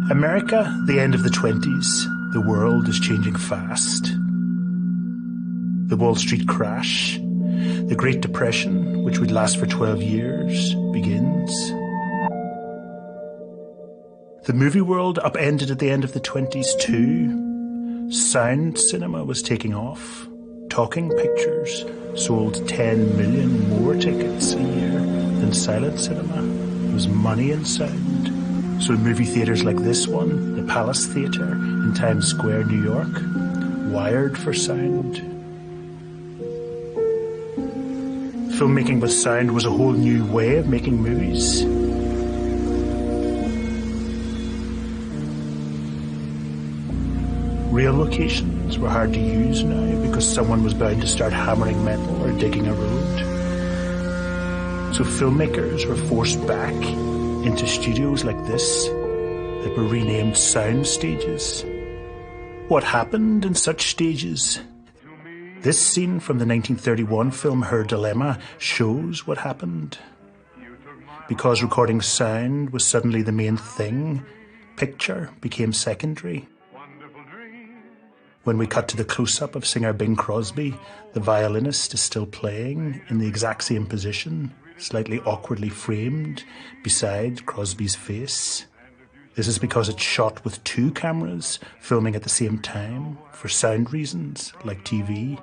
America, the end of the 20s. The world is changing fast. The Wall Street crash, the Great Depression, which would last for 12 years, begins. The movie world upended at the end of the 20s too. Sound cinema was taking off. Talking pictures sold 10 million more tickets a year than silent cinema. There was money in sound. So movie theatres like this one, the Palace Theatre in Times Square, New York, wired for sound. Filmmaking with sound was a whole new way of making movies. Real locations were hard to use now because someone was bound to start hammering metal or digging a road. So filmmakers were forced back into studios like this that were renamed sound stages. What happened in such stages? This scene from the 1931 film Her Dilemma shows what happened. Because recording sound was suddenly the main thing, picture became secondary. When we cut to the close-up of singer Bing Crosby, the violinist is still playing in the exact same position, slightly awkwardly framed beside Crosby's face. This is because it's shot with two cameras filming at the same time for sound reasons, like TV.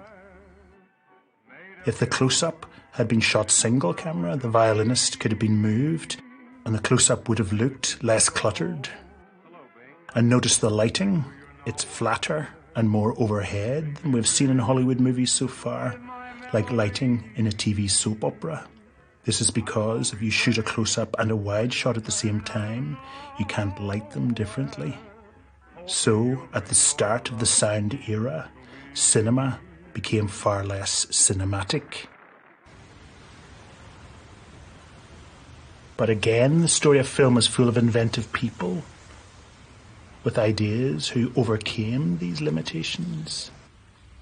If the close-up had been shot single camera, the violinist could have been moved and the close-up would have looked less cluttered. And notice the lighting, it's flatter and more overhead than we've seen in Hollywood movies so far, like lighting in a TV soap opera. This is because if you shoot a close-up and a wide shot at the same time, you can't light them differently. So, at the start of the sound era, cinema became far less cinematic. But again, the story of film is full of inventive people with ideas who overcame these limitations.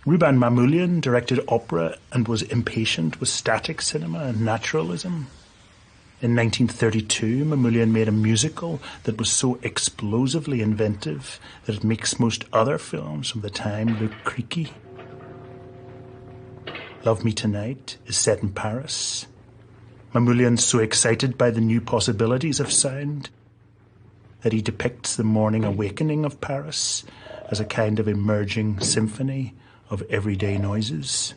Ruben Mamoulian directed opera and was impatient with static cinema and naturalism. In 1932, Mamoulian made a musical that was so explosively inventive that it makes most other films from the time look creaky. Love Me Tonight is set in Paris. Mamoulian's so excited by the new possibilities of sound that he depicts the morning awakening of Paris as a kind of emerging symphony of everyday noises.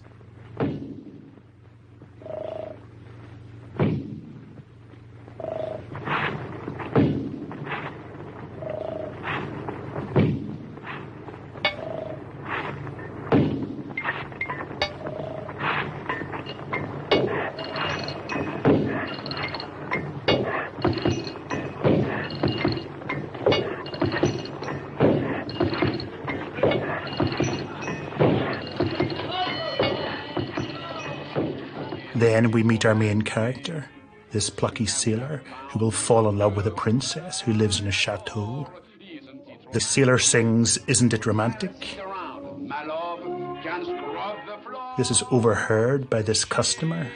Then we meet our main character, this plucky sailor who will fall in love with a princess who lives in a chateau. The sailor sings, "Isn't it romantic?" This is overheard by this customer.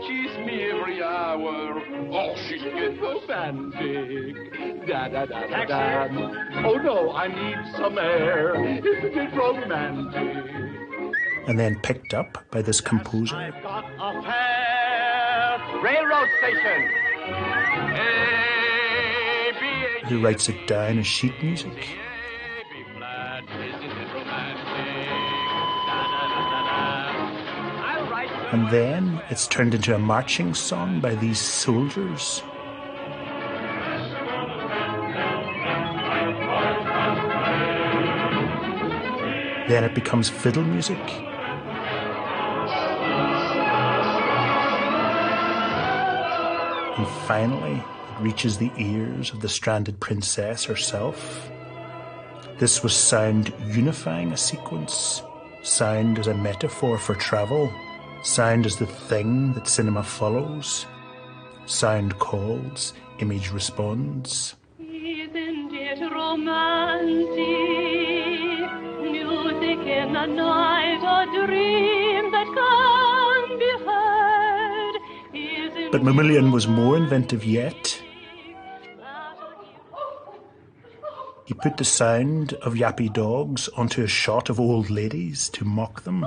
Kiss me every hour. Oh, she's getting romantic. Da da da da da. Oh no, I need some air. Isn't it romantic? And then picked up by this composer. I've got a fair railroad station. Who writes it down as sheet music. And then it's turned into a marching song by these soldiers. Then it becomes fiddle music. And finally, it reaches the ears of the stranded princess herself. This was sound unifying a sequence. Sound as a metaphor for travel. Sound as the thing that cinema follows. Sound calls, image responds. Isn't it romantic? Music in the night, a dream that can be heard. But Mamoulian was more inventive yet. He put the sound of yappy dogs onto a shot of old ladies to mock them.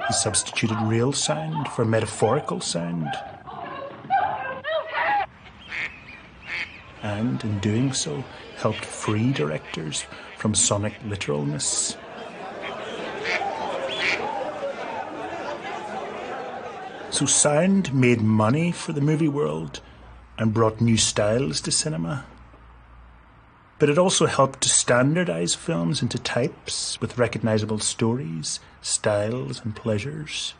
He substituted real sound for metaphorical sound. And in doing so, helped free directors from sonic literalness. So sound made money for the movie world and brought new styles to cinema. But it also helped to standardize films into types with recognizable stories, styles, and pleasures.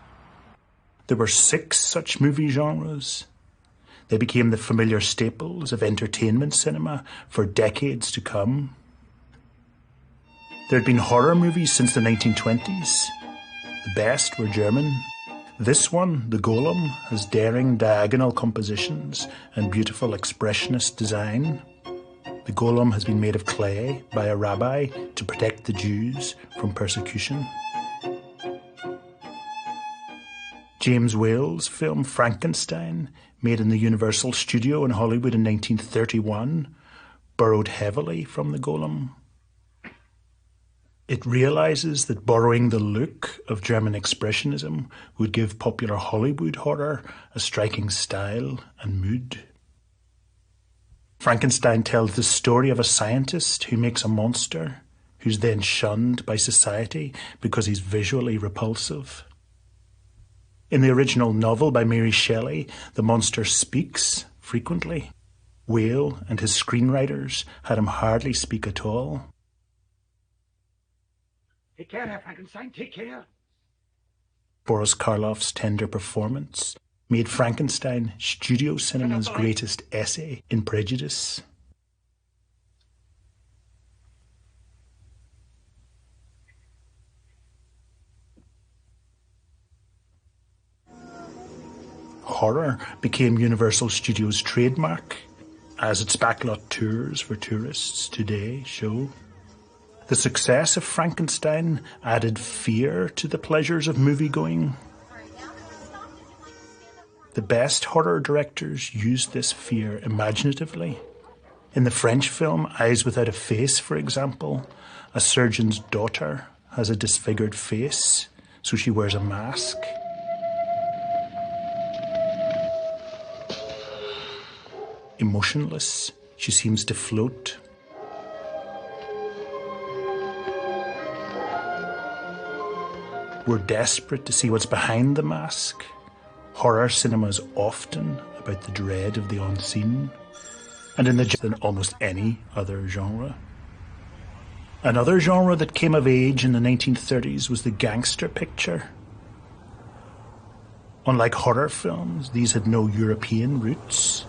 There were 6 such movie genres. They became the familiar staples of entertainment cinema for decades to come. There had been horror movies since the 1920s. The best were German. This one, The Golem, has daring diagonal compositions and beautiful expressionist design. The golem has been made of clay by a rabbi to protect the Jews from persecution. James Whale's film Frankenstein, made in the Universal Studio in Hollywood in 1931, borrowed heavily from the golem. It realizes that borrowing the look of German Expressionism would give popular Hollywood horror a striking style and mood. Frankenstein tells the story of a scientist who makes a monster, who's then shunned by society because he's visually repulsive. In the original novel by Mary Shelley, the monster speaks frequently. Whale and his screenwriters had him hardly speak at all. Take care, Herr Frankenstein, take care. Boris Karloff's tender performance made Frankenstein studio cinema's greatest essay in prejudice. Horror became Universal Studios' trademark, as its backlot tours for tourists today show. The success of Frankenstein added fear to the pleasures of movie-going. The best horror directors used this fear imaginatively. In the French film Eyes Without a Face, for example, a surgeon's daughter has a disfigured face, so she wears a mask. Emotionless, she seems to float. We're desperate to see what's behind the mask. Horror cinema is often about the dread of the unseen, and in than almost any other genre. Another genre that came of age in the 1930s was the gangster picture. Unlike horror films, these had no European roots.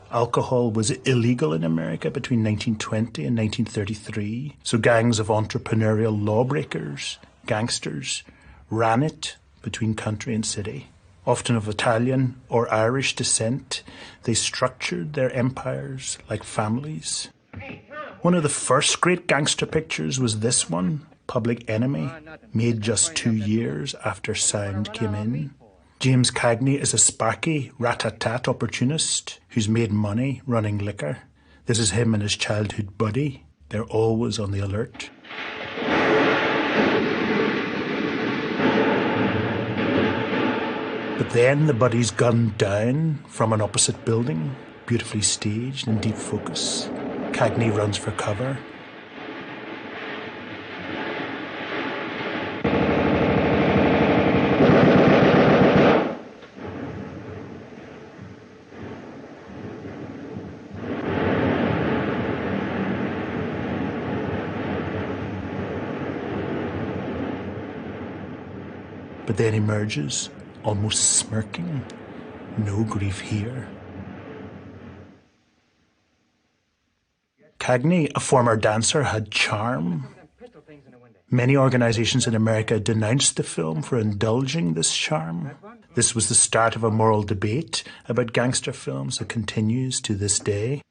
Alcohol was illegal in America between 1920 and 1933, so gangs of entrepreneurial lawbreakers, gangsters, ran it between country and city. Often of Italian or Irish descent, they structured their empires like families. One of the first great gangster pictures was this one, Public Enemy, made just 2 years after sound came in. James Cagney is a sparky, rat-tat-tat opportunist who's made money running liquor. This is him and his childhood buddy. They're always on the alert. But then the buddy's gunned down from an opposite building, beautifully staged in deep focus. Cagney runs for cover. But then emerges, almost smirking. No grief here. Cagney, a former dancer, had charm. Many organizations in America denounced the film for indulging this charm. This was the start of a moral debate about gangster films that continues to this day.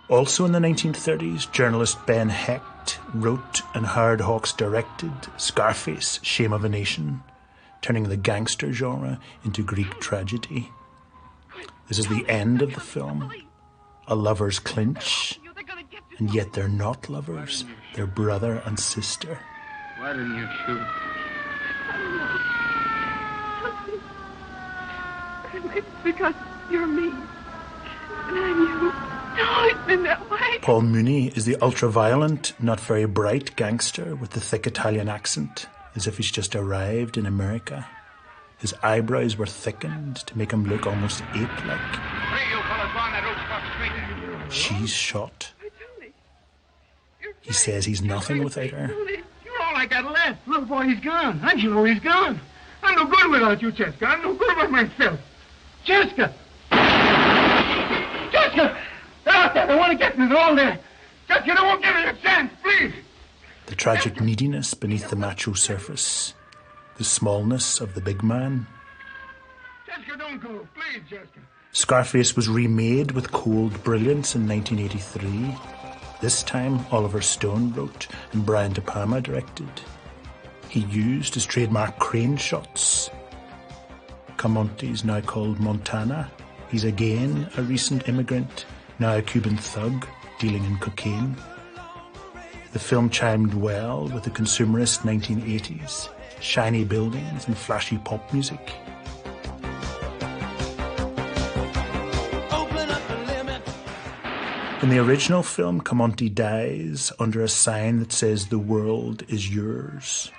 Also in the 1930s, journalist Ben Hecht wrote and Howard Hawks directed Scarface, Shame of a Nation. turning the gangster genre into Greek tragedy. This is the end of the film. A lovers clinch, and yet they're not lovers. They're brother and sister. Why didn't you shoot? It's because you're me, and I'm you. It's always been that way. Paul Mooney is the ultra-violent, not very bright gangster with the thick Italian accent, as if he's just arrived in America. His eyebrows were thickened to make him look almost ape-like. She's shot. He says he's nothing without her. You're all I got left. Little boy, he's gone. I know he's gone. I'm no good without you, Jessica. I'm no good with myself. Jessica! Jessica! They're out there. They want to get me. They're all there. Jessica, they won't give me a chance, please. The tragic neediness beneath the macho surface. The smallness of the big man. Jessica, don't go. Please, Jessica. Scarface was remade with cold brilliance in 1983. This time, Oliver Stone wrote and Brian De Palma directed. He used his trademark crane shots. Camonte's now called Montana. He's again a recent immigrant, now a Cuban thug dealing in cocaine. The film chimed well with the consumerist 1980s, shiny buildings and flashy pop music. In the original film, Camonte dies under a sign that says the world is yours.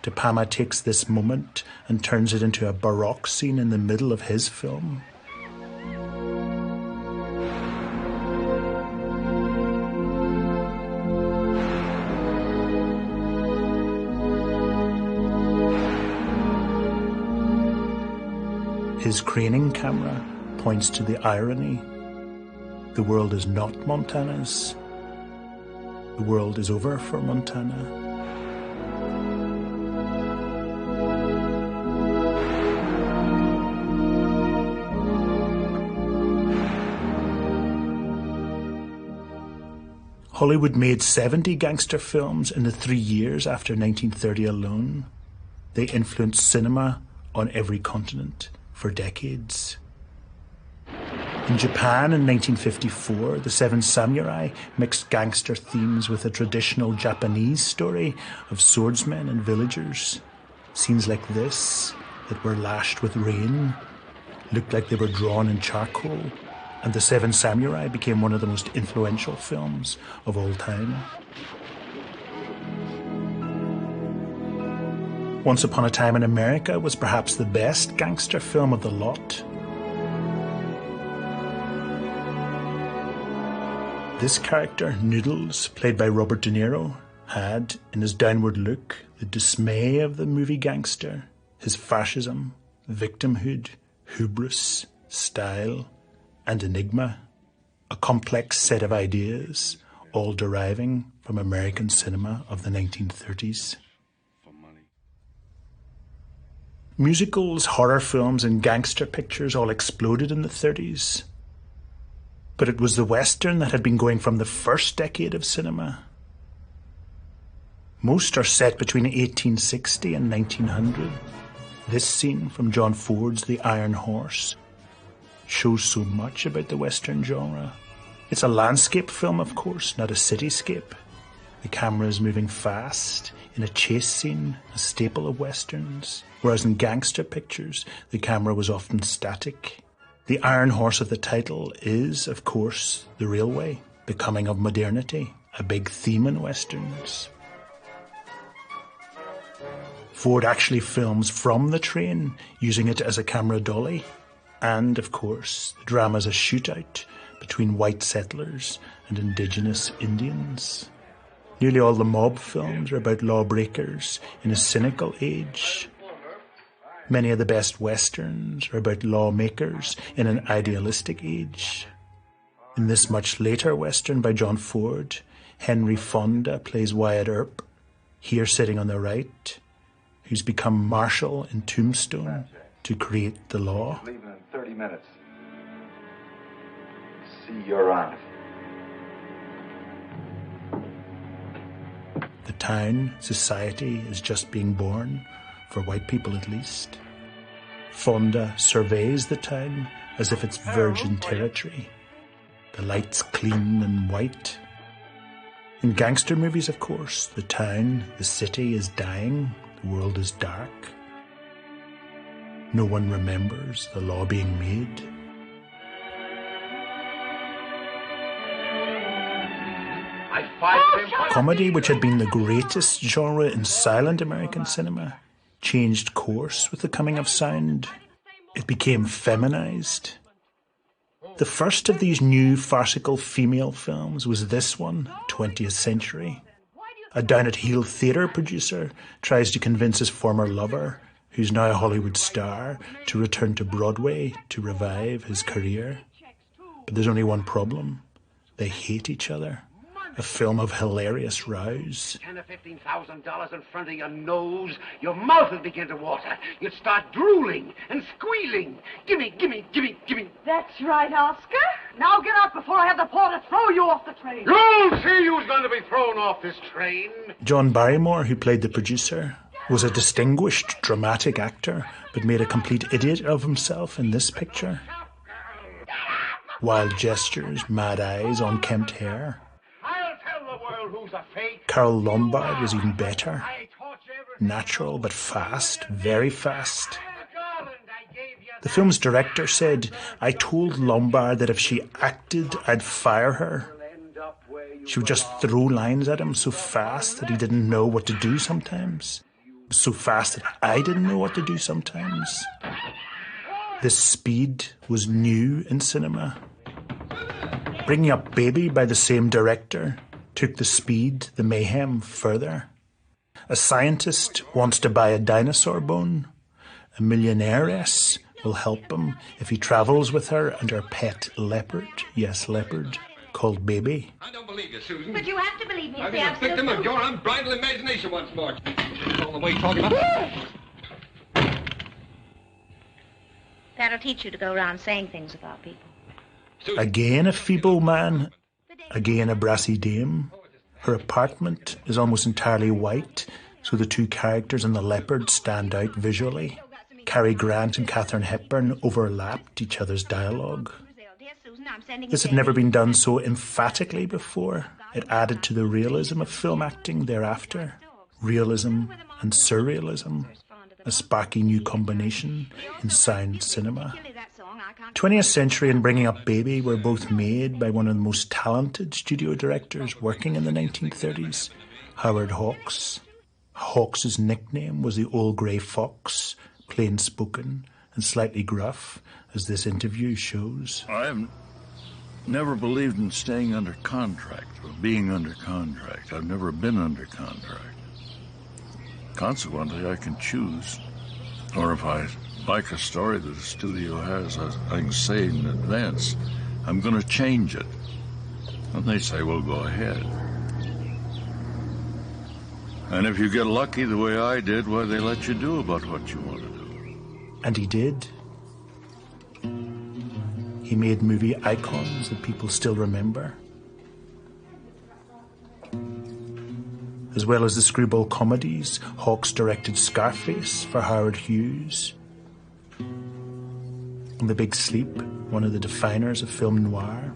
De Palma takes this moment and turns it into a Baroque scene in the middle of his film. His craning camera points to the irony. The world is not Montana's. The world is over for Montana. Hollywood made 70 gangster films in the 3 years after 1930 alone. They influenced cinema on every continent for decades. In Japan in 1954, the Seven Samurai mixed gangster themes with a traditional Japanese story of swordsmen and villagers. Scenes like this, that were lashed with rain, looked like they were drawn in charcoal, and the Seven Samurai became one of the most influential films of all time. Once Upon a Time in America was perhaps the best gangster film of the lot. This character, Noodles, played by Robert De Niro, had, in his downward look, the dismay of the movie gangster, his fascism, victimhood, hubris, style, and enigma, a complex set of ideas, all deriving from American cinema of the 1930s. Musicals, horror films, and gangster pictures all exploded in the 30s. But it was the Western that had been going from the first decade of cinema. Most are set between 1860 and 1900. This scene from John Ford's The Iron Horse shows so much about the Western genre. It's a landscape film, of course, not a cityscape. The camera is moving fast in a chase scene, a staple of Westerns, whereas in gangster pictures, the camera was often static. The Iron Horse of the title is, of course, the railway, becoming of modernity, a big theme in Westerns. Ford actually films from the train, using it as a camera dolly. And, of course, the drama's a shootout between white settlers and indigenous Indians. Nearly all the mob films are about lawbreakers in a cynical age. Many of the best Westerns are about lawmakers in an idealistic age. In this much later Western by John Ford, Henry Fonda plays Wyatt Earp, here sitting on the right, who's become marshal in Tombstone to create the law. Leaving in 30 minutes. See, you're on it. The town, society is just being born, for white people at least. Fonda surveys the town as if it's virgin territory. The lights clean and white. In gangster movies, of course, the town, the city is dying, the world is dark. No one remembers the law being made. Comedy, which had been the greatest genre in silent American cinema, changed course with the coming of sound. It became feminized. The first of these new farcical female films was this one, 20th Century. A down-at-heel theatre producer tries to convince his former lover, who's now a Hollywood star, to return to Broadway to revive his career. But there's only one problem. They hate each other. A film of hilarious rows. $10,000 or $15,000 in front of your nose, your mouth would begin to water. You'd start drooling and squealing. Gimme, gimme, gimme, gimme. That's right, Oscar. Now get out before I have the porter throw you off the train. You'll see who's going to be thrown off this train. John Barrymore, who played the producer, was a distinguished dramatic actor, but made a complete idiot of himself in this picture. Wild gestures, mad eyes, unkempt hair. Carol Lombard was even better. Natural but fast, very fast. The film's director said, "I told Lombard that if she acted, I'd fire her. She would just throw lines at him so fast that he didn't know what to do sometimes. So fast that I didn't know what to do sometimes." This speed was new in cinema. Bringing Up Baby by the same director took the speed, the mayhem further. A scientist wants to buy a dinosaur bone. A millionairess will help him if he travels with her and her pet leopard, yes, leopard, called Baby. I don't believe you, Susan. But you have to believe me. I've been a victim of your unbridled imagination once more. All the way you're talking about. That'll teach you to go around saying things about people. Susan. Again a feeble man, again a brassy dame. Her apartment is almost entirely white, so the two characters and the leopard stand out visually. Cary Grant and Katharine Hepburn overlapped each other's dialogue. This had never been done so emphatically before. It added to the realism of film acting thereafter. Realism and surrealism, a sparky new combination in sound cinema. 20th Century and Bringing Up Baby were both made by one of the most talented studio directors working in the 1930s, Howard Hawks. Hawks' nickname was the Old Grey Fox, plain-spoken and slightly gruff, as this interview shows. I've never believed in staying under contract or being under contract. I've never been under contract. Consequently, I can choose. Or if I like a story that the studio has, I can say in advance, I'm going to change it. And they say, well, go ahead. And if you get lucky the way I did, why, they let you do about what you want to do. And he did. He made movie icons that people still remember. As well as the screwball comedies, Hawks directed Scarface for Howard Hughes. And The Big Sleep, one of the definers of film noir.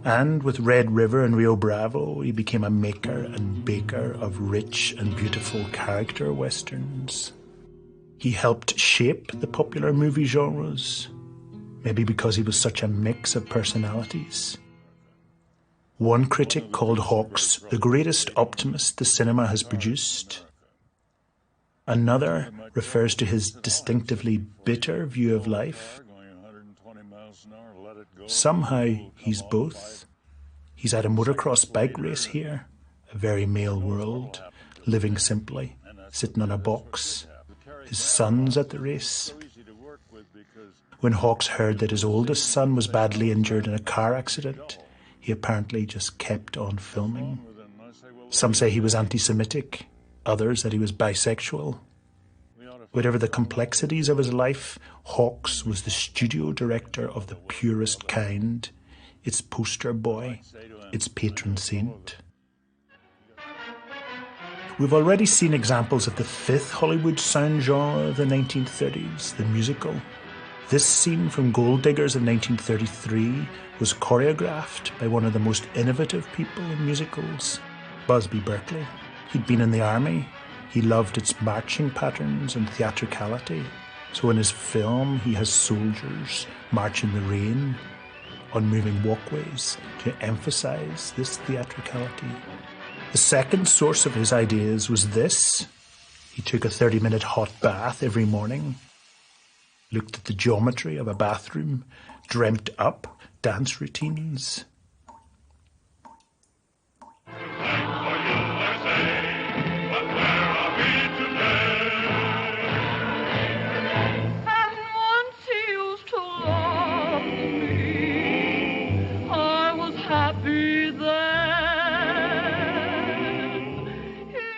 And with Red River and Rio Bravo, he became a maker and baker of rich and beautiful character westerns. He helped shape the popular movie genres, maybe because he was such a mix of personalities. One critic called Hawks the greatest optimist the cinema has produced. Another refers to his distinctively bitter view of life. Somehow he's both. He's at a motocross bike race here, a very male world, living simply, sitting on a box. His son's at the race. When Hawks heard that his oldest son was badly injured in a car accident, he apparently just kept on filming. Some say he was anti-Semitic, others that he was bisexual. Whatever the complexities of his life, Hawks was the studio director of the purest kind, its poster boy, its patron saint. We've already seen examples of the fifth Hollywood sound genre of the 1930s, the musical. This scene from Gold Diggers of 1933 was choreographed by one of the most innovative people in musicals, Busby Berkeley. He'd been in the army. He loved its marching patterns and theatricality. So in his film, he has soldiers march in the rain on moving walkways to emphasize this theatricality. The second source of his ideas was this. He took a 30-minute hot bath every morning, looked at the geometry of a bathroom, dreamt up dance routines.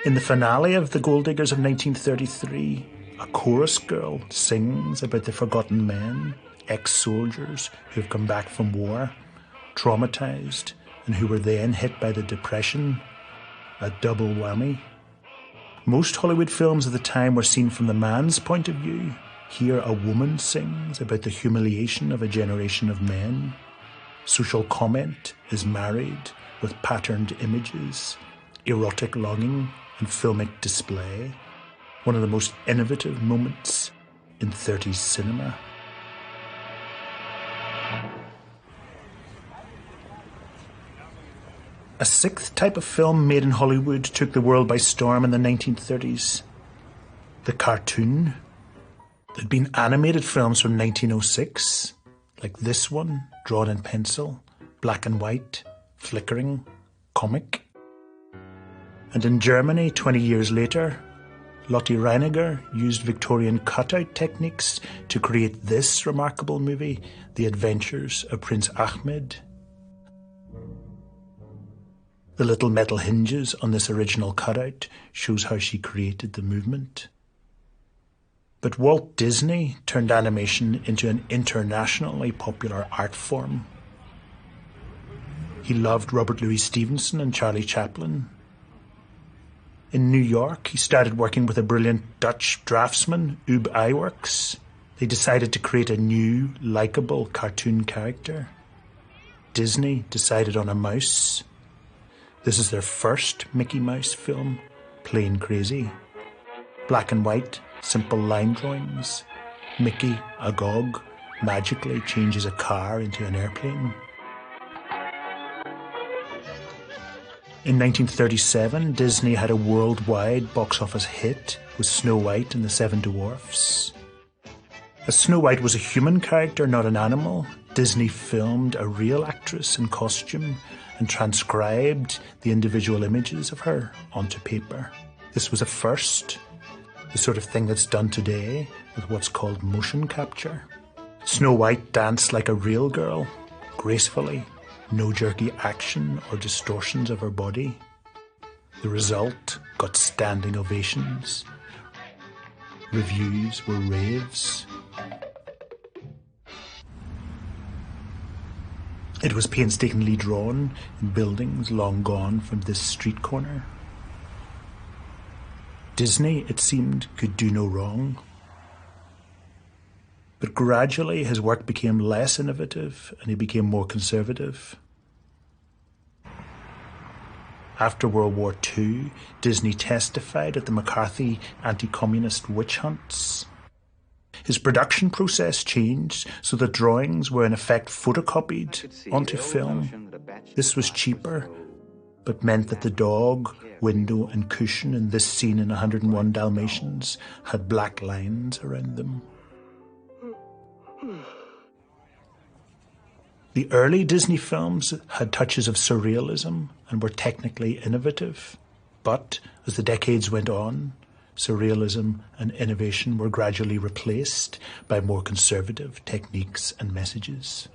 In the finale of The Gold Diggers of 1933, a chorus girl sings about the forgotten men, ex-soldiers who have come back from war, traumatized, and who were then hit by the Depression. A double whammy. Most Hollywood films of the time were seen from the man's point of view. Here a woman sings about the humiliation of a generation of men. Social comment is married with patterned images, erotic longing, and filmic display, one of the most innovative moments in 30s cinema. A sixth type of film made in Hollywood took the world by storm in the 1930s. The cartoon. There'd been animated films from 1906, like this one, drawn in pencil, black and white, flickering, comic. And in Germany, 20 years later, Lotte Reiniger used Victorian cutout techniques to create this remarkable movie, The Adventures of Prince Ahmed. The little metal hinges on this original cutout shows how she created the movement. But Walt Disney turned animation into an internationally popular art form. He loved Robert Louis Stevenson and Charlie Chaplin. In New York, he started working with a brilliant Dutch draftsman, Ub Iwerks. They decided to create a new, likeable cartoon character. Disney decided on a mouse. This is their first Mickey Mouse film, Plain Crazy. Black and white, simple line drawings. Mickey, agog, magically changes a car into an airplane. In 1937, Disney had a worldwide box office hit with Snow White and the Seven Dwarfs. As Snow White was a human character, not an animal, Disney filmed a real actress in costume and transcribed the individual images of her onto paper. This was a first, the sort of thing that's done today with what's called motion capture. Snow White danced like a real girl, gracefully. No jerky action or distortions of her body. The result got standing ovations. Reviews were raves. It was painstakingly drawn in buildings long gone from this street corner. Disney, it seemed, could do no wrong. But gradually his work became less innovative and he became more conservative. After World War II, Disney testified at the McCarthy anti-communist witch hunts. His production process changed so that drawings were in effect photocopied onto film. This was cheaper, but meant that the dog, window and cushion in this scene in 101 Dalmatians had black lines around them. The early Disney films had touches of surrealism and were technically innovative. But as the decades went on, surrealism and innovation were gradually replaced by more conservative techniques and messages.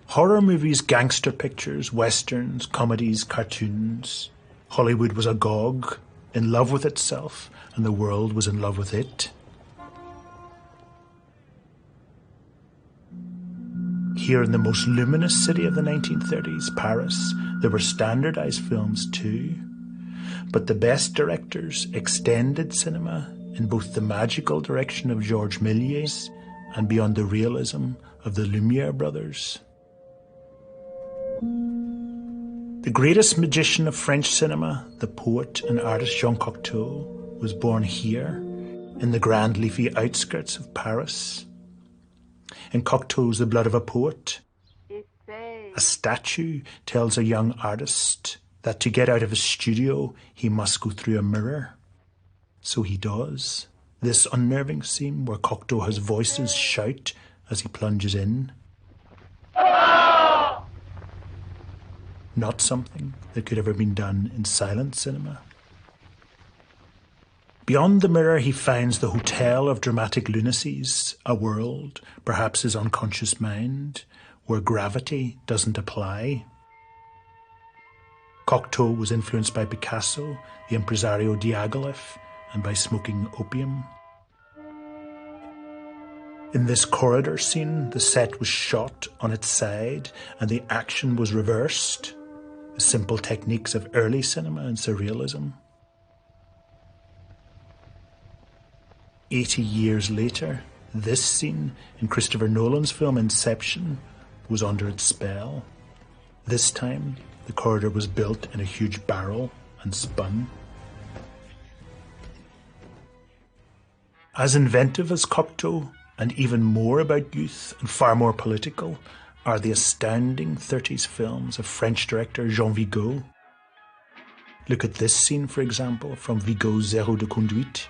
Horror movies, gangster pictures, westerns, comedies, cartoons. Hollywood was agog, in love with itself, and the world was in love with it. Here in the most luminous city of the 1930s, Paris, there were standardized films too. But the best directors extended cinema in both the magical direction of Georges Méliès and beyond the realism of the Lumière brothers. The greatest magician of French cinema, the poet and artist Jean Cocteau, was born here, in the grand leafy outskirts of Paris. In Cocteau's The Blood of a Poet, a statue tells a young artist that to get out of his studio, he must go through a mirror. So he does. This unnerving scene where Cocteau has voices shout as he plunges in. Not something that could ever been done in silent cinema. Beyond the mirror, he finds the hotel of dramatic lunacies, a world, perhaps his unconscious mind, where gravity doesn't apply. Cocteau was influenced by Picasso, the impresario Diaghilev, and by smoking opium. In this corridor scene, the set was shot on its side and the action was reversed, the simple techniques of early cinema and surrealism. 80 years later, this scene in Christopher Nolan's film Inception was under its spell. This time, the corridor was built in a huge barrel and spun. As inventive as Cocteau, and even more about youth and far more political, are the astounding 30s films of French director Jean Vigo. Look at this scene, for example, from Vigo's Zéro de Conduite.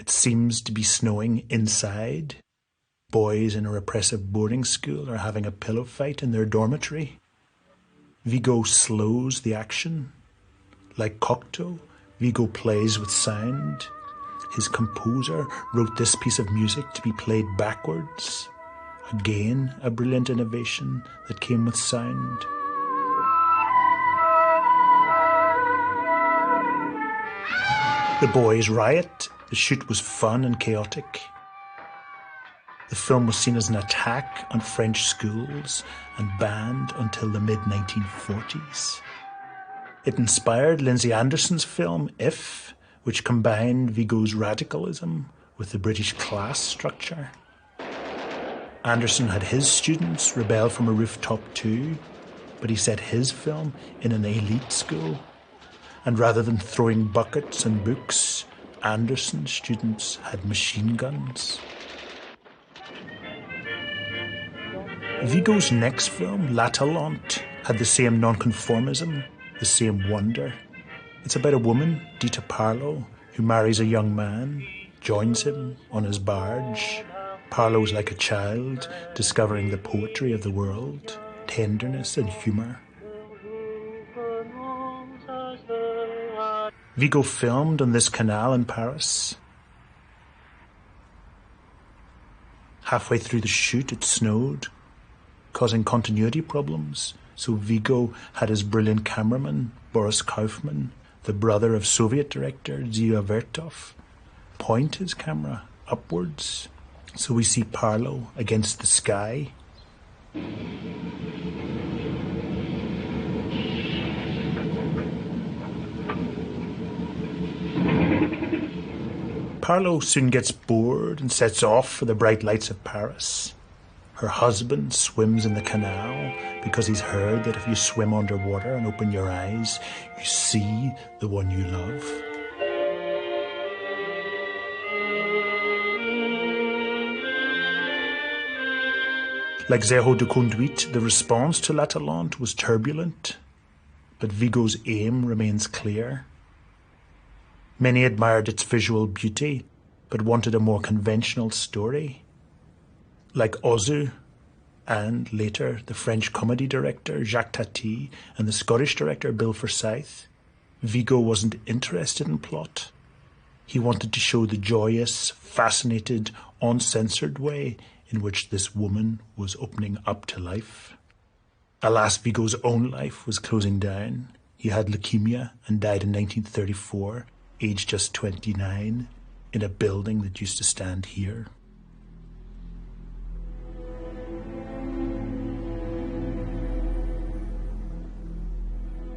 It seems to be snowing inside. Boys in a repressive boarding school are having a pillow fight in their dormitory. Vigo slows the action. Like Cocteau, Vigo plays with sound. His composer wrote this piece of music to be played backwards. Again, a brilliant innovation that came with sound. The boys riot. The shoot was fun and chaotic. The film was seen as an attack on French schools and banned until the mid-1940s. It inspired Lindsay Anderson's film If, which combined Vigo's radicalism with the British class structure. Anderson had his students rebel from a rooftop too, but he set his film in an elite school. And rather than throwing buckets and books, Anderson's students had machine guns. Vigo's next film, La Talente, had the same nonconformism, the same wonder. It's about a woman, Dita Parlo, who marries a young man, joins him on his barge. Parlo's like a child, discovering the poetry of the world, tenderness and humour. Vigo filmed on this canal in Paris. Halfway through the shoot, it snowed, causing continuity problems. So Vigo had his brilliant cameraman, Boris Kaufman, the brother of Soviet director Zia Vertov, point his camera upwards. So we see Parlo against the sky. Parlo soon gets bored and sets off for the bright lights of Paris. Her husband swims in the canal because he's heard that if you swim underwater and open your eyes, you see the one you love. Like Zéro de Conduite, the response to La Talente was turbulent, but Vigo's aim remains clear. Many admired its visual beauty, but wanted a more conventional story. Like Ozu, and later the French comedy director Jacques Tati and the Scottish director Bill Forsyth, Vigo wasn't interested in plot. He wanted to show the joyous, fascinated, uncensored way in which this woman was opening up to life. Alas, Vigo's own life was closing down. He had leukemia and died in 1934, aged just 29, in a building that used to stand here.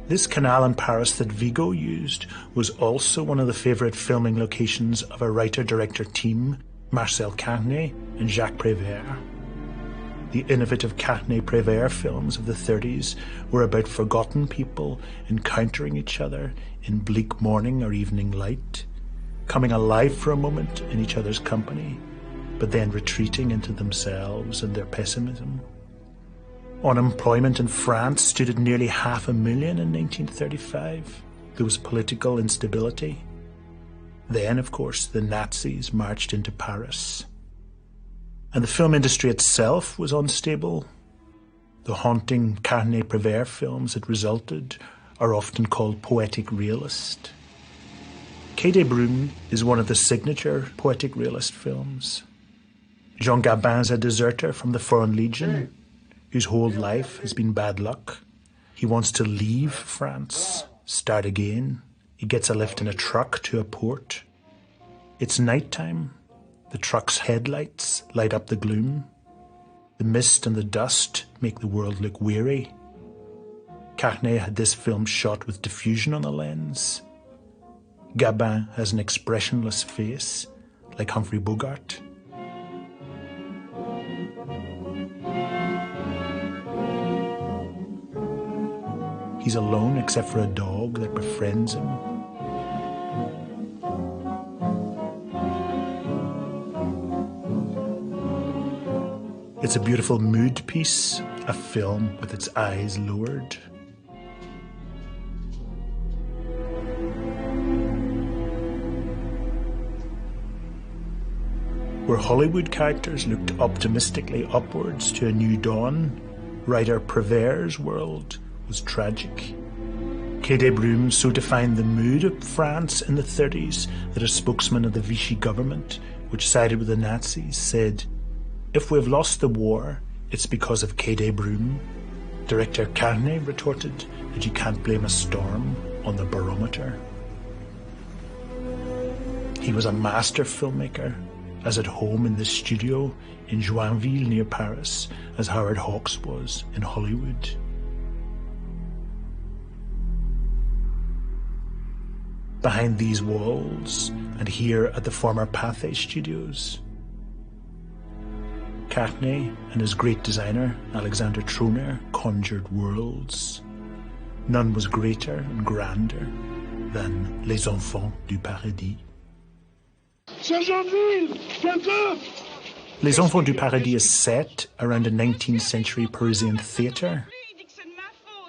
This canal in Paris that Vigo used was also one of the favourite filming locations of a writer-director team, Marcel Carné and Jacques Prévert. The innovative Carné-Prévert films of the 30s were about forgotten people encountering each other in bleak morning or evening light, coming alive for a moment in each other's company, but then retreating into themselves and their pessimism. Unemployment in France stood at nearly 500,000 in 1935. There was political instability. Then, of course, the Nazis marched into Paris. And the film industry itself was unstable. The haunting Carné-Prévert films that resulted are often called poetic realist. Quai des Brumes is one of the signature poetic realist films. Jean Gabin's a deserter from the Foreign Legion, whose whole life has been bad luck. He wants to leave France, start again. He gets a lift in a truck to a port. It's nighttime. The truck's headlights light up the gloom. The mist and the dust make the world look weary. Carné had this film shot with diffusion on the lens. Gabin has an expressionless face, like Humphrey Bogart. He's alone except for a dog that befriends him. It's a beautiful mood piece, a film with its eyes lowered. Where Hollywood characters looked optimistically upwards to a new dawn, writer Prévert's world was tragic. Quai des Brumes so defined the mood of France in the 30s that a spokesman of the Vichy government, which sided with the Nazis, said, "If we've lost the war, it's because of Quai des Brumes." Director Carné retorted that you can't blame a storm on the barometer. He was a master filmmaker, as at home in this studio in Joinville near Paris as Howard Hawks was in Hollywood. Behind these walls, and here at the former Pathé Studios, Carné and his great designer, Alexander Troner, conjured worlds. None was greater and grander than Les Enfants du Paradis. Les Enfants du Paradis is set around a 19th century Parisian theatre.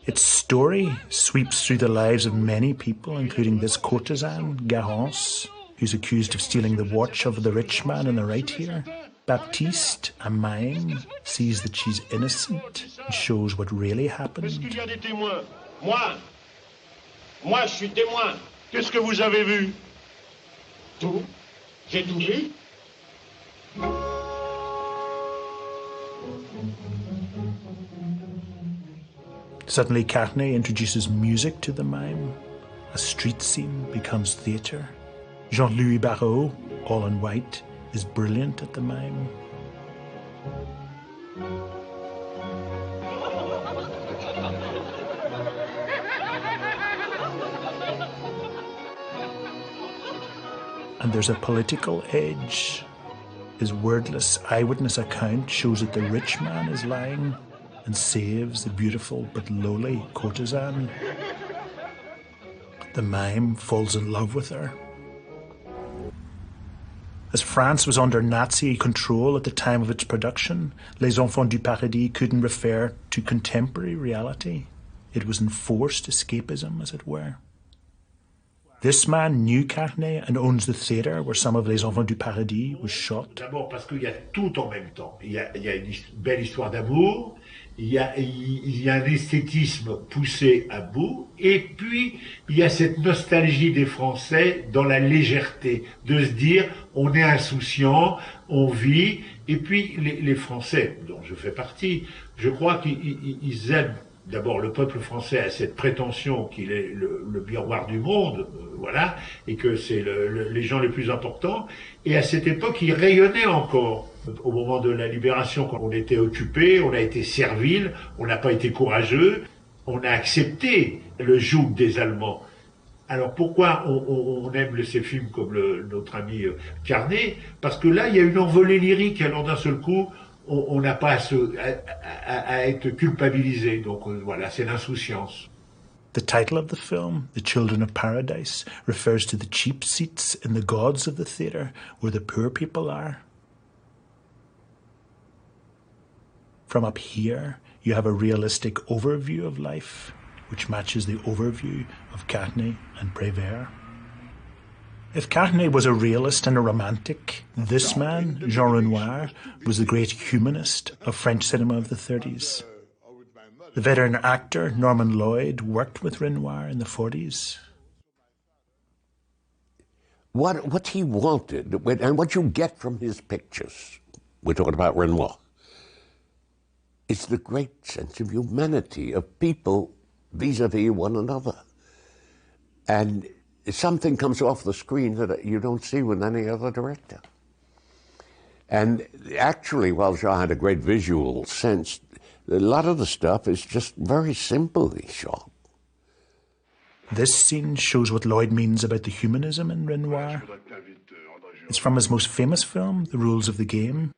Its story sweeps through the lives of many people, including this courtesan, Garance, who's accused of stealing the watch of the rich man on the right here. Baptiste, a mime, sees that she's innocent and shows what really happened. Est-ce qu'il y a des témoins? Moi, je suis témoin. Qu'est-ce que vous avez vu? Tout. J'ai tout vu. Suddenly, Carné introduces music to the mime. A street scene becomes theatre. Jean-Louis Barrault, all in white, is brilliant at the mime. And there's a political edge. His wordless eyewitness account shows that the rich man is lying and saves the beautiful but lowly courtesan. The mime falls in love with her. As France was under Nazi control at the time of its production, Les Enfants du Paradis couldn't refer to contemporary reality. It was enforced escapism, as it were. This man knew Carné and owns the theatre where some of Les Enfants du Paradis was shot. D'abord parce qu'il y a tout en même temps. Il y a une belle histoire d'amour, il y a un esthétisme poussé à bout, et puis il y a cette nostalgie des Français dans la légèreté, de se dire on est insouciant, on vit, et puis les Français, dont je fais partie, je crois qu'ils aident d'abord le peuple français à cette prétention qu'il est le miroir du monde, voilà, et que c'est les gens les plus importants, et à cette époque il rayonnait encore. Au moment de la libération, quand on était occupé, on a été servile, on n'a pas été courageux. On a accepté le joug des Allemands. Alors pourquoi on aime ces films comme notre ami Carnet? Parce que là, il y a une envolée lyrique, alors d'un seul coup, on n'a pas à être culpabilisé. Donc voilà, c'est l'insouciance. The title of the film, The Children of Paradise, refers to the cheap seats in the gods of the theatre, where the poor people are. From up here, you have a realistic overview of life, which matches the overview of Catenay and Prévert. If Catenay was a realist and a romantic, this man, Jean Renoir, was the great humanist of French cinema of the 30s. The veteran actor Norman Lloyd worked with Renoir in the 40s. What he wanted, and what you get from his pictures, we're talking about Renoir, is the great sense of humanity of people vis-a-vis one another. And something comes off the screen that you don't see with any other director. And actually, while Jean had a great visual sense, a lot of the stuff is just very simply shot. This scene shows what Lloyd means about the humanism in Renoir. It's from his most famous film, The Rules of the Game.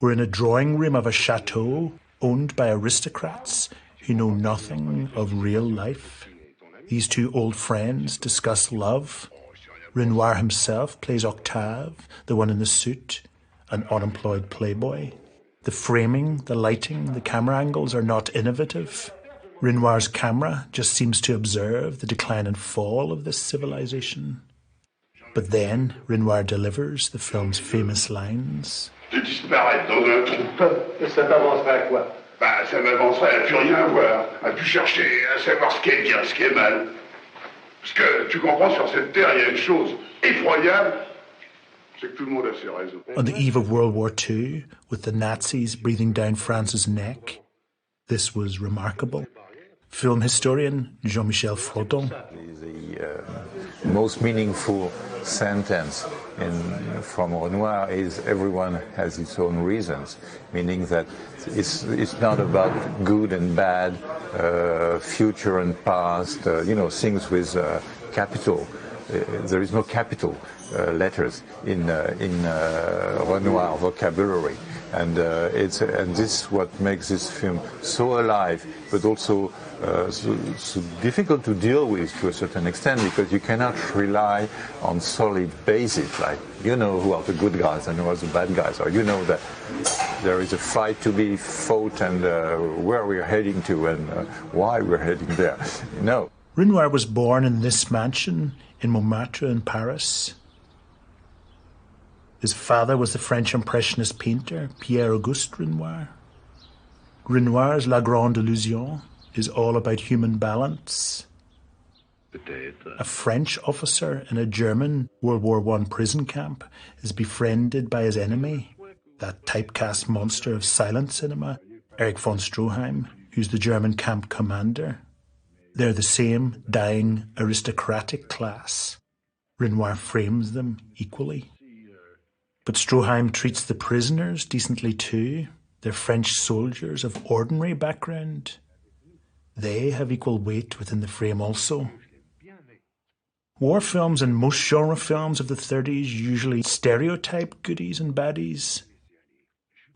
We're in a drawing room of a chateau owned by aristocrats who know nothing of real life. These two old friends discuss love. Renoir himself plays Octave, the one in the suit, an unemployed playboy. The framing, the lighting, the camera angles are not innovative. Renoir's camera just seems to observe the decline and fall of this civilization. But then Renoir delivers the film's famous lines. De disparaître dans un trou. Et ça t'avancerait à quoi? Bah, ça m'avancerait à plus rien voir, à plus chercher, à savoir ce qui est bien, ce qui est mal. Parce que, tu comprends, sur cette terre, il y a une chose effroyable, c'est que tout le monde a ses raisons. On the eve of World War II, with the Nazis breathing down France's neck, this was remarkable. Film historian Jean-Michel Frodon. The most meaningful sentence from Renoir is everyone has its own reasons, meaning that it's not about good and bad, future and past, things with capital. There is no capital letters in Renoir vocabulary, and this is what makes this film so alive, but also so difficult to deal with to a certain extent, because you cannot rely on solid basis, like you know who are the good guys and who are the bad guys, or you know that there is a fight to be fought and where we're heading to and why we're heading there. No. Renoir was born in this mansion in Montmartre in Paris. His father was the French Impressionist painter Pierre-Auguste Renoir. Renoir's La Grande Illusion is all about human balance. A French officer in a German World War I prison camp is befriended by his enemy, that typecast monster of silent cinema, Erich von Stroheim, who's the German camp commander. They're the same dying aristocratic class. Renoir frames them equally. But Stroheim treats the prisoners decently too. They're French soldiers of ordinary background. They have equal weight within the frame also. War films and most genre films of the 30s usually stereotype goodies and baddies.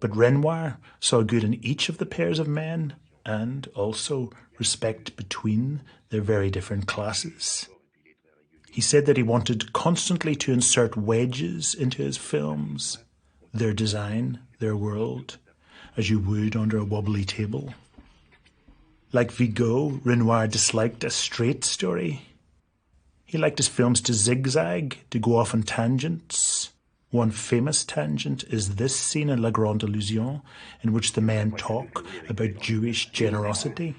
But Renoir saw good in each of the pairs of men, and also respect between their very different classes. He said that he wanted constantly to insert wedges into his films, their design, their world, as you would under a wobbly table. Like Vigo, Renoir disliked a straight story. He liked his films to zigzag, to go off on tangents. One famous tangent is this scene in La Grande Illusion, in which the men talk about Jewish generosity.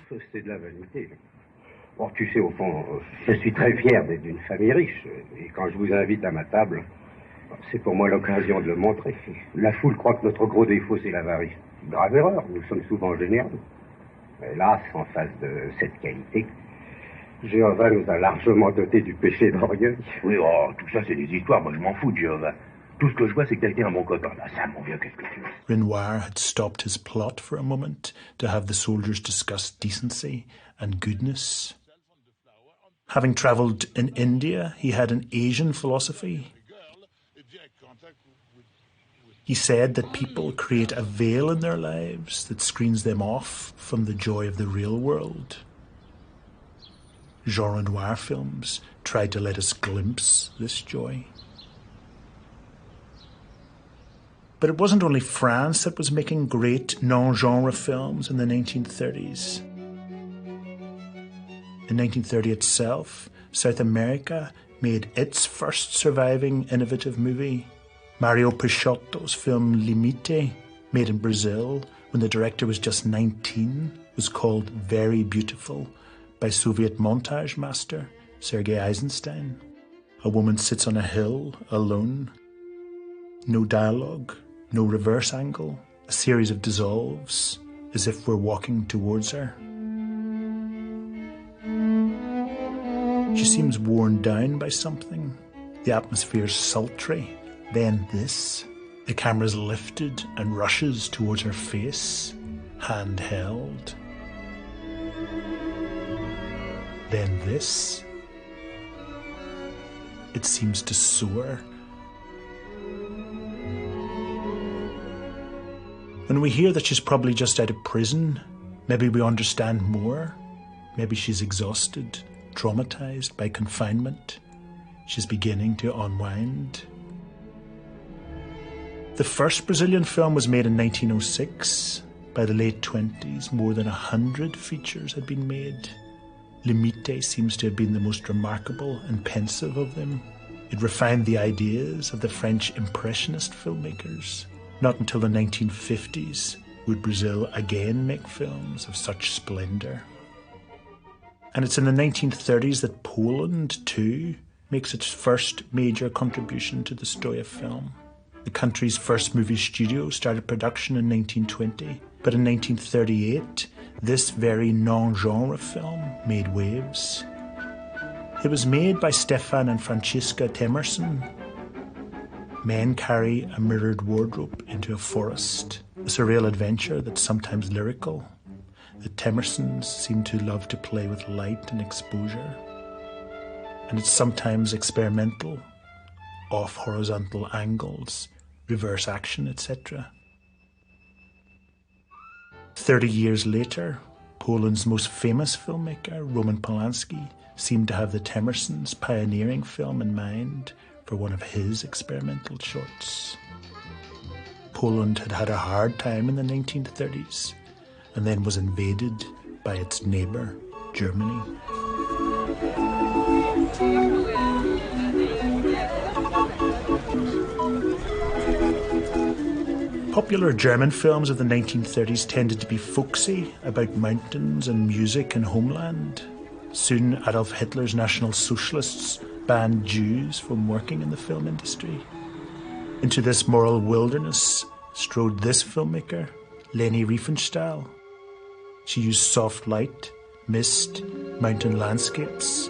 Bon, tu sais, au fond, je suis très fier d'être d'une famille riche. Et quand je vous invite à ma table, c'est pour moi l'occasion de le montrer. La foule croit que notre gros défaut, c'est l'avarice. Grave erreur, nous sommes souvent généreux. Hélas, en face de cette qualité, Jéhovah nous a largement dotés du péché d'orgueil. Oui, oh, tout ça, c'est des histoires. Moi, je m'en fous de Jéhovah. Tout ce que je vois, c'est que t'as été un bon copain. Bah, ça, mon vieux, qu'est-ce que tu veux? Renoir had stopped his plot for a moment to have the soldiers discuss decency and goodness. Having travelled in India, he had an Asian philosophy. He said that people create a veil in their lives that screens them off from the joy of the real world. Jean Renoir films tried to let us glimpse this joy. But it wasn't only France that was making great non-genre films in the 1930s. In 1930 itself, South America made its first surviving innovative movie. Mario Peixoto's film Limite, made in Brazil when the director was just 19, was called Very Beautiful by Soviet montage master Sergei Eisenstein. A woman sits on a hill, alone. No dialogue, no reverse angle, a series of dissolves, as if we're walking towards her. She seems worn down by something. The atmosphere's sultry. Then this. The camera's lifted and rushes towards her face, hand held. Then this. It seems to soar. When we hear that she's probably just out of prison, maybe we understand more. Maybe she's exhausted, traumatized by confinement. She's beginning to unwind. The first Brazilian film was made in 1906. By the late 20s, more than 100 features had been made. Limite seems to have been the most remarkable and pensive of them. It refined the ideas of the French Impressionist filmmakers. Not until the 1950s would Brazil again make films of such splendour. And it's in the 1930s that Poland, too, makes its first major contribution to the story of film. The country's first movie studio started production in 1920, but in 1938, this very non-genre film made waves. It was made by Stefan and Francisca Temerson. Men carry a mirrored wardrobe into a forest, a surreal adventure that's sometimes lyrical. The Temersons seem to love to play with light and exposure, and it's sometimes experimental, off horizontal angles, reverse action, etc. 30 years later, Poland's most famous filmmaker, Roman Polanski, seemed to have the Temersons' pioneering film in mind for one of his experimental shorts. Poland had had a hard time in the 1930s and then was invaded by its neighbour, Germany. Popular German films of the 1930s tended to be folksy, about mountains and music and homeland. Soon Adolf Hitler's National Socialists banned Jews from working in the film industry. Into this moral wilderness strode this filmmaker, Leni Riefenstahl. She used soft light, mist, mountain landscapes.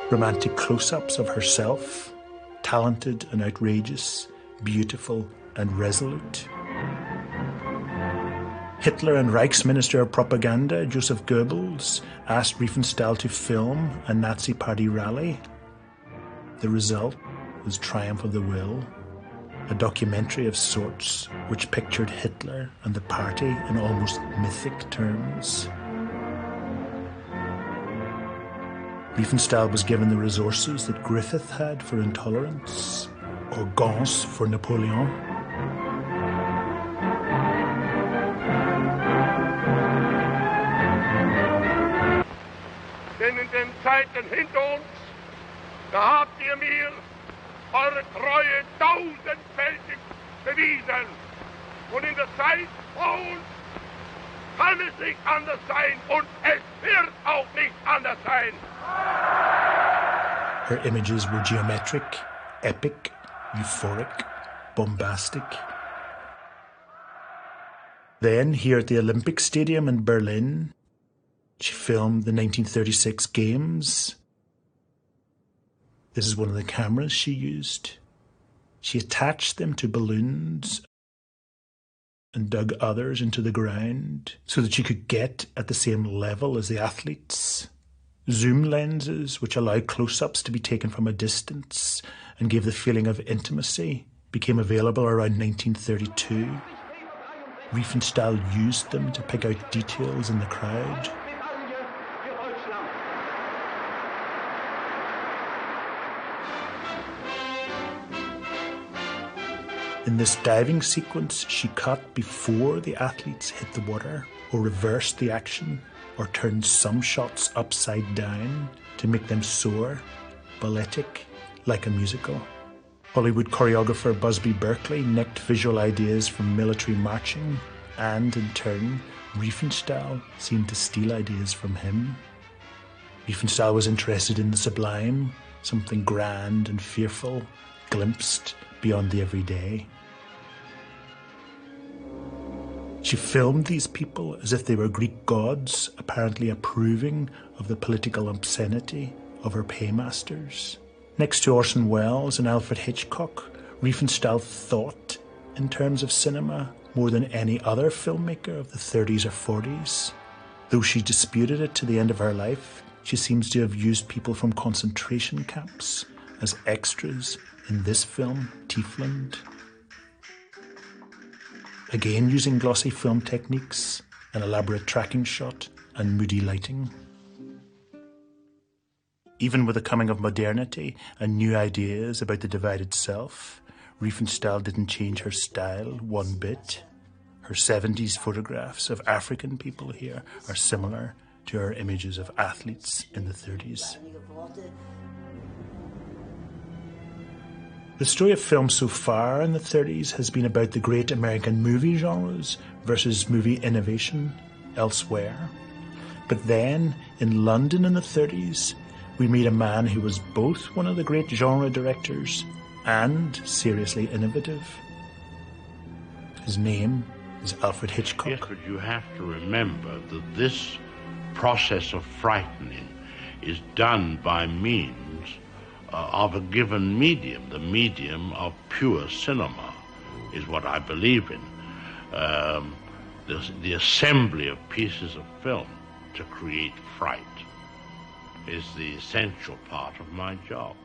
Romantic close-ups of herself, talented and outrageous, beautiful and resolute. Hitler and Reichsminister of Propaganda Joseph Goebbels asked Riefenstahl to film a Nazi party rally. The result was Triumph of the Will, a documentary of sorts which pictured Hitler and the party in almost mythic terms. Riefenstahl was given the resources that Griffith had for Intolerance, or Gans for Napoleon. Denn in den Zeiten hinter uns, da habt ihr mir eure Treue tausendfältig bewiesen. Und in der Zeit vor uns kann es nicht anders sein und es wird auch nicht anders sein. Her images were geometric, epic, euphoric, bombastic. Then, here at the Olympic Stadium in Berlin, She filmed the 1936 Games. This is one of the cameras she used. She attached them to balloons and dug others into the ground so that she could get at the same level as the athletes. Zoom lenses, which allow close-ups to be taken from a distance and gave the feeling of intimacy, became available around 1932. Riefenstahl used them to pick out details in the crowd. In this diving sequence, she cut before the athletes hit the water, or reversed the action, or turned some shots upside down to make them soar, balletic, like a musical. Hollywood choreographer Busby Berkeley nicked visual ideas from military marching, and in turn, Riefenstahl seemed to steal ideas from him. Riefenstahl was interested in the sublime, something grand and fearful, glimpsed beyond the everyday. She filmed these people as if they were Greek gods, apparently approving of the political obscenity of her paymasters. Next to Orson Welles and Alfred Hitchcock, Riefenstahl thought in terms of cinema more than any other filmmaker of the 30s or 40s. Though she disputed it to the end of her life, she seems to have used people from concentration camps as extras in this film, Tiefland. Again using glossy film techniques, an elaborate tracking shot, and moody lighting. Even with the coming of modernity and new ideas about the divided self, Riefenstahl didn't change her style one bit. Her 70s photographs of African people here are similar to her images of athletes in the 30s. The story of film so far in the 30s has been about the great American movie genres versus movie innovation elsewhere. But then, in London in the 30s, we meet a man who was both one of the great genre directors and seriously innovative. His name is Alfred Hitchcock. Yes, but you have to remember that this process of frightening is done by means of a given medium. The medium of pure cinema is what I believe in. The assembly of pieces of film to create fright is the essential part of my job.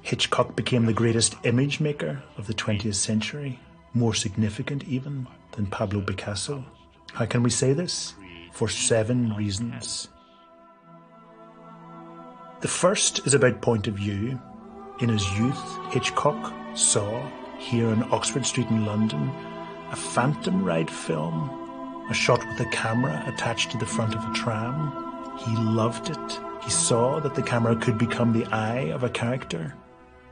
Hitchcock became the greatest image maker of the 20th century, more significant even than Pablo Picasso. How can we say this? For 7 reasons. The first is about point of view. In his youth, Hitchcock saw, here on Oxford Street in London, a phantom ride film, a shot with a camera attached to the front of a tram. He loved it. He saw that the camera could become the eye of a character.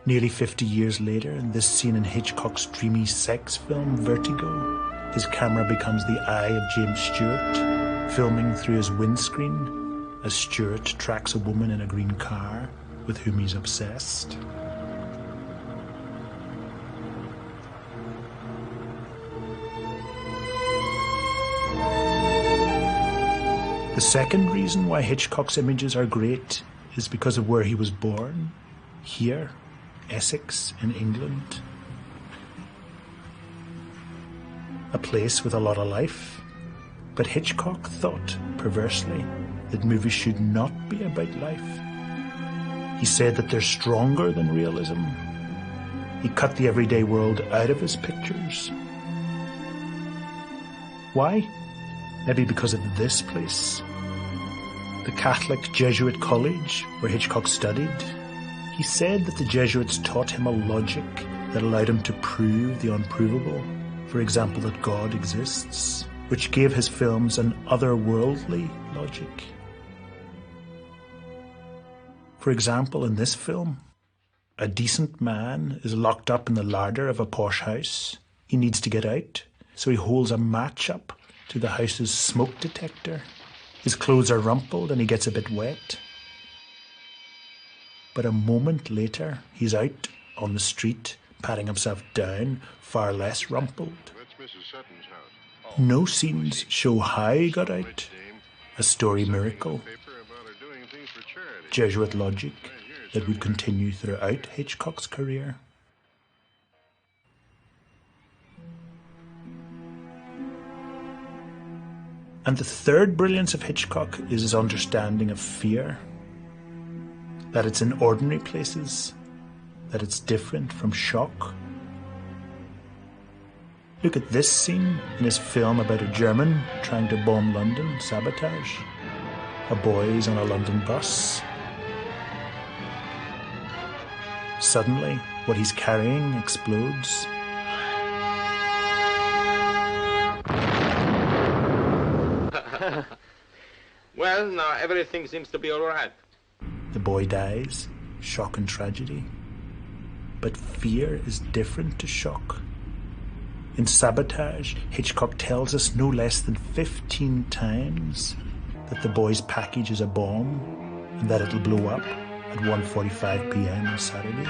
Nearly 50 years later, in this scene in Hitchcock's dreamy sex film Vertigo, his camera becomes the eye of James Stewart, filming through his windscreen as Stewart tracks a woman in a green car with whom he's obsessed. The second reason why Hitchcock's images are great is because of where he was born, here, Essex in England. A place with a lot of life. But Hitchcock thought, perversely, that movies should not be about life. He said that they're stronger than realism. He cut the everyday world out of his pictures. Why? Maybe because of this place. The Catholic Jesuit college where Hitchcock studied. He said that the Jesuits taught him a logic that allowed him to prove the unprovable. For example, that God exists, which gave his films an otherworldly logic. For example, in this film, a decent man is locked up in the larder of a posh house. He needs to get out, so he holds a match up to the house's smoke detector. His clothes are rumpled and he gets a bit wet. But a moment later, he's out on the street, patting himself down, far less rumpled. That's Mrs. Sutton's house. No scenes show how he got out. a story miracle, Jesuit logic that would continue throughout Hitchcock's career. And the third brilliance of Hitchcock is his understanding of fear, that it's in ordinary places, that it's different from shock. Look at this scene in his film about a German trying to bomb London, Sabotage. A boy's on a London bus. Suddenly, what he's carrying explodes. Well, now everything seems to be all right. The boy dies, shock and tragedy. But fear is different to shock. In Sabotage, Hitchcock tells us no less than 15 times that the boy's package is a bomb and that it'll blow up at 1:45 p.m. on Saturday.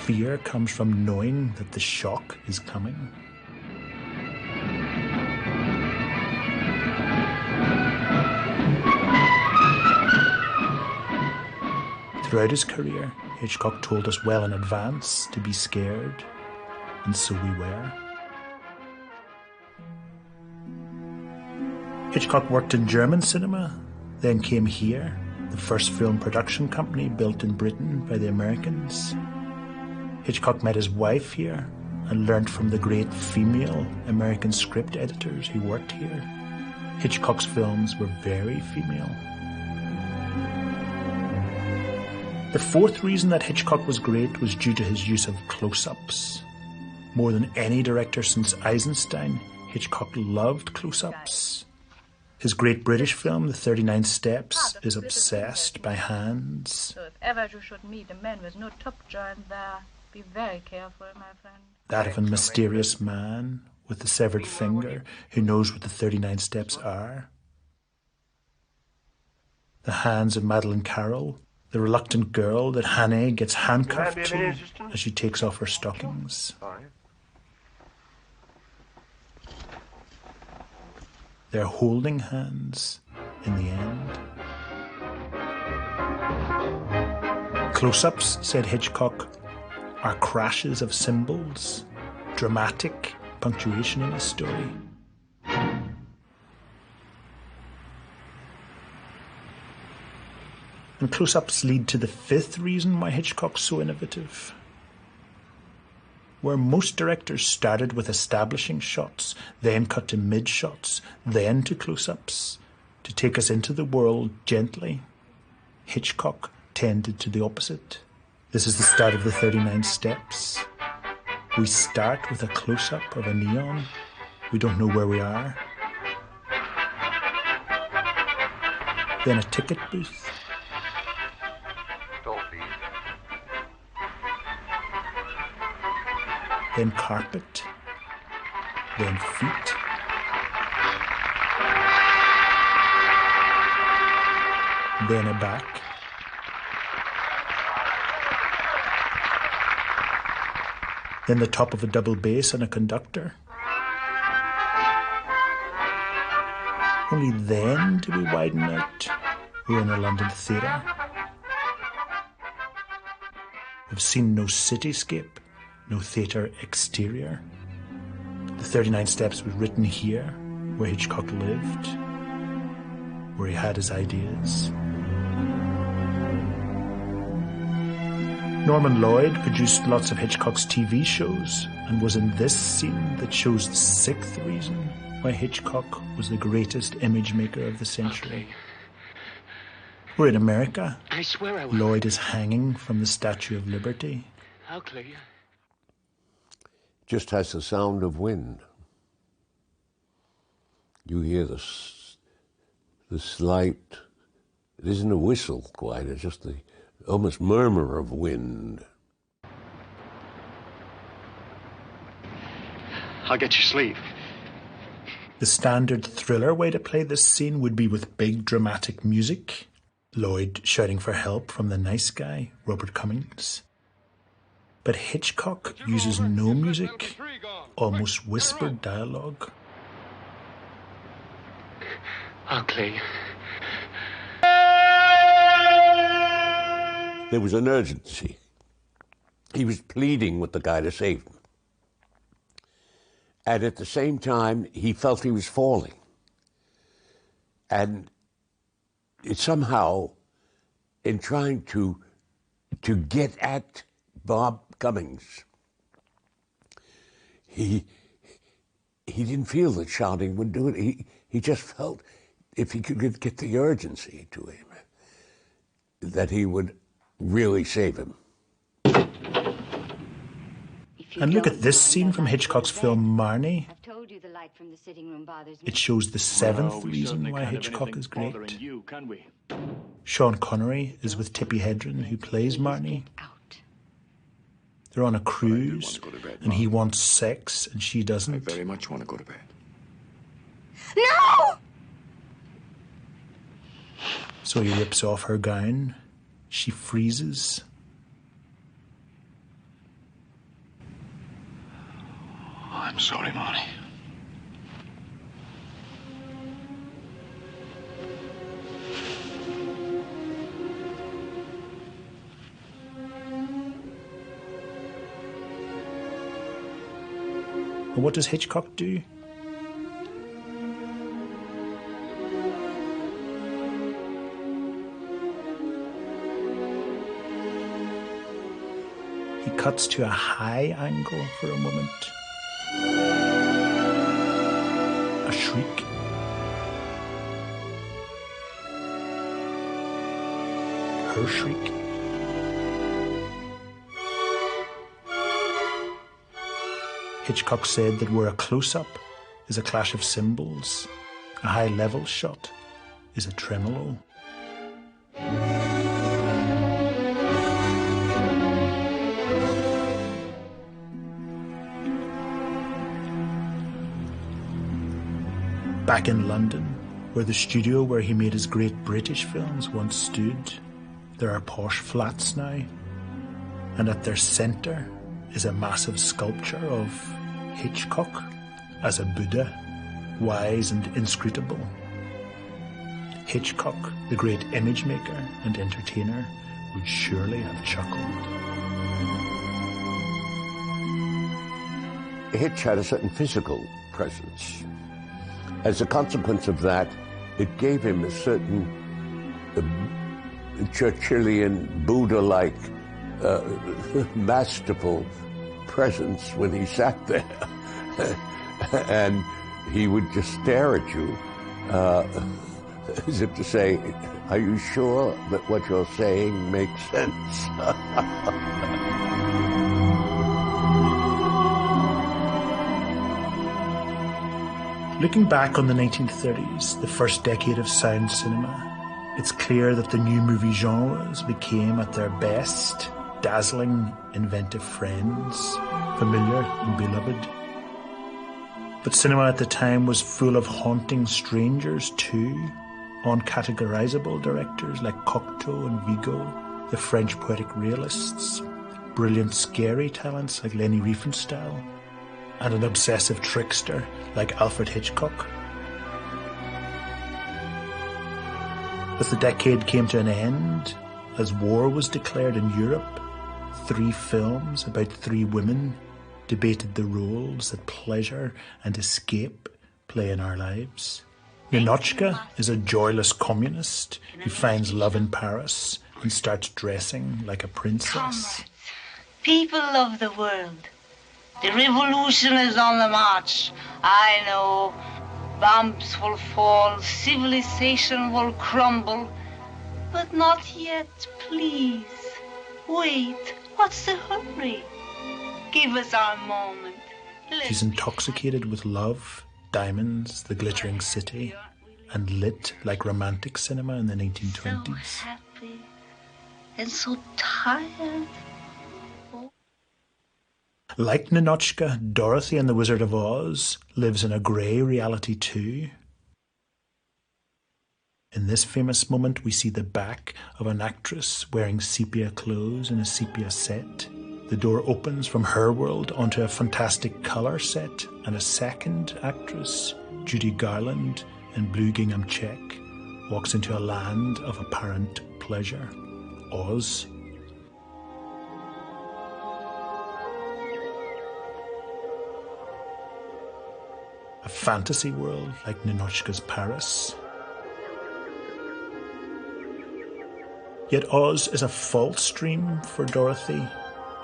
Fear comes from knowing that the shock is coming. Throughout his career, Hitchcock told us well in advance to be scared, and so we were. Hitchcock worked in German cinema, then came here, the first film production company built in Britain by the Americans. Hitchcock met his wife here and learned from the great female American script editors who worked here. Hitchcock's films were very female. The fourth reason that Hitchcock was great was due to his use of close-ups. More than any director since Eisenstein, Hitchcock loved close-ups. His great British film, The 39 Steps, is obsessed by hands. So if ever you should meet a man with no top joint there, be very careful, my friend. That of a mysterious man with the severed finger who knows what the 39 steps are. The hands of Madeleine Carroll, the reluctant girl that Hannah gets handcuffed to as she takes off her stockings. They're holding hands in the end. Close-ups, said Hitchcock, are crashes of symbols, dramatic punctuation in a story. And close-ups lead to the fifth reason why Hitchcock's so innovative. Where most directors started with establishing shots, then cut to mid-shots, then to close-ups, to take us into the world gently, Hitchcock tended to the opposite. This is the start of the 39 steps. We start with a close-up of a neon. We don't know where we are. Then a ticket booth. Then carpet. Then feet. Then a back. Then the top of a double bass and a conductor. Only then do we widen out. We're in a London theatre. We've seen no cityscape, no theatre exterior. The 39 Steps was written here, where Hitchcock lived, where he had his ideas. Norman Lloyd produced lots of Hitchcock's TV shows and was in this scene that shows the sixth reason why Hitchcock was the greatest image maker of the century. We're in America. I swear I will. Lloyd is hanging from the Statue of Liberty. How clear? Just has the sound of wind. You hear the slight, it isn't a whistle quite, it's just the almost murmur of wind. I'll get your sleeve. The standard thriller way to play this scene would be with big dramatic music. Lloyd shouting for help from the nice guy, Robert Cummings. But Hitchcock uses no music, almost whispered dialogue. Ugly. There was an urgency. He was pleading with the guy to save him. And at the same time, he felt he was falling. And it somehow, in trying to get at Bob Cummings, he didn't feel that shouting would do it. He just felt if he could get the urgency to him, that he would really save him. And look at this scene from Hitchcock's film Marnie. It shows the seventh reason why Hitchcock is great. Sean Connery is with Tippi Hedren, who plays Marnie. They're on a cruise, and he wants sex, and she doesn't. I very much want to go to bed. No! So he rips off her gown. She freezes. I'm sorry, Marnie. And what does Hitchcock do? He cuts to a high angle for a moment. A shriek. Her shriek. Hitchcock said that where a close-up is a clash of cymbals, a high-level shot is a tremolo. Back in London, where the studio where he made his great British films once stood, there are posh flats now, and at their centre is a massive sculpture of Hitchcock as a Buddha, wise and inscrutable. Hitchcock, the great image maker and entertainer, would surely have chuckled. Hitch had a certain physical presence. As a consequence of that, it gave him a certain Churchillian, Buddha-like, masterful presence when he sat there. And he would just stare at you as if to say, are you sure that what you're saying makes sense? Looking back on the 1930s, the first decade of sound cinema, it's clear that the new movie genres became at their best dazzling, inventive friends, familiar and beloved. But cinema at the time was full of haunting strangers too, uncategorizable directors like Cocteau and Vigo, the French poetic realists, brilliant scary talents like Leni Riefenstahl, and an obsessive trickster like Alfred Hitchcock. As the decade came to an end, as war was declared in Europe, 3 films about 3 women debated the roles that pleasure and escape play in our lives. Ninotchka is a joyless communist who finds love in Paris and starts dressing like a princess. Comrades, people of the world, the revolution is on the march. I know. Bombs will fall, civilization will crumble. But not yet, please. Wait, what's the hurry? Give us our moment. She's intoxicated with love, diamonds, the glittering city, and lit like romantic cinema in the 1920s. So happy and so tired. Like Ninotchka, Dorothy and the Wizard of Oz lives in a grey reality too. In this famous moment, we see the back of an actress wearing sepia clothes in a sepia set. The door opens from her world onto a fantastic colour set, and a second actress, Judy Garland, in blue gingham check, walks into a land of apparent pleasure. Oz. A fantasy world like Ninotchka's Paris. Yet Oz is a false dream for Dorothy.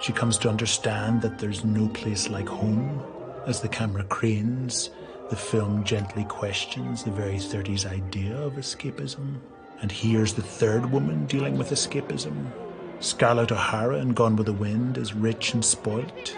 She comes to understand that there's no place like home. As the camera cranes, the film gently questions the very 30s idea of escapism. And here's the third woman dealing with escapism. Scarlett O'Hara in Gone with the Wind is rich and spoilt.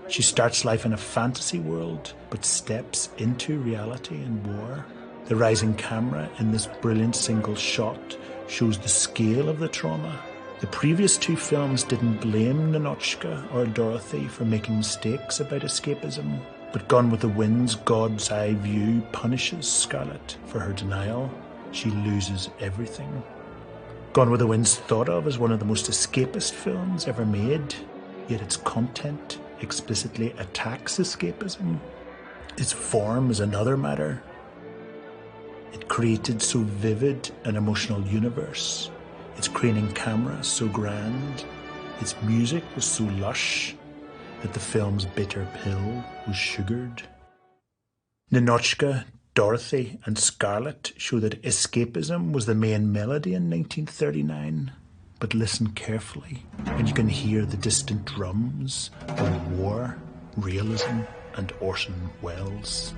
She starts life in a fantasy world, but steps into reality and war. The rising camera in this brilliant single shot shows the scale of the trauma. The previous two films didn't blame Ninotchka or Dorothy for making mistakes about escapism, but Gone with the Wind's God's eye view punishes Scarlett for her denial. She loses everything. Gone with the Wind's thought of as one of the most escapist films ever made, yet its content explicitly attacks escapism. Its form is another matter. It created so vivid an emotional universe. Its craning camera so grand. Its music was so lush that the film's bitter pill was sugared. Ninotchka, Dorothy and Scarlett show that escapism was the main melody in 1939. But listen carefully, and you can hear the distant drums of war, realism, and Orson Welles.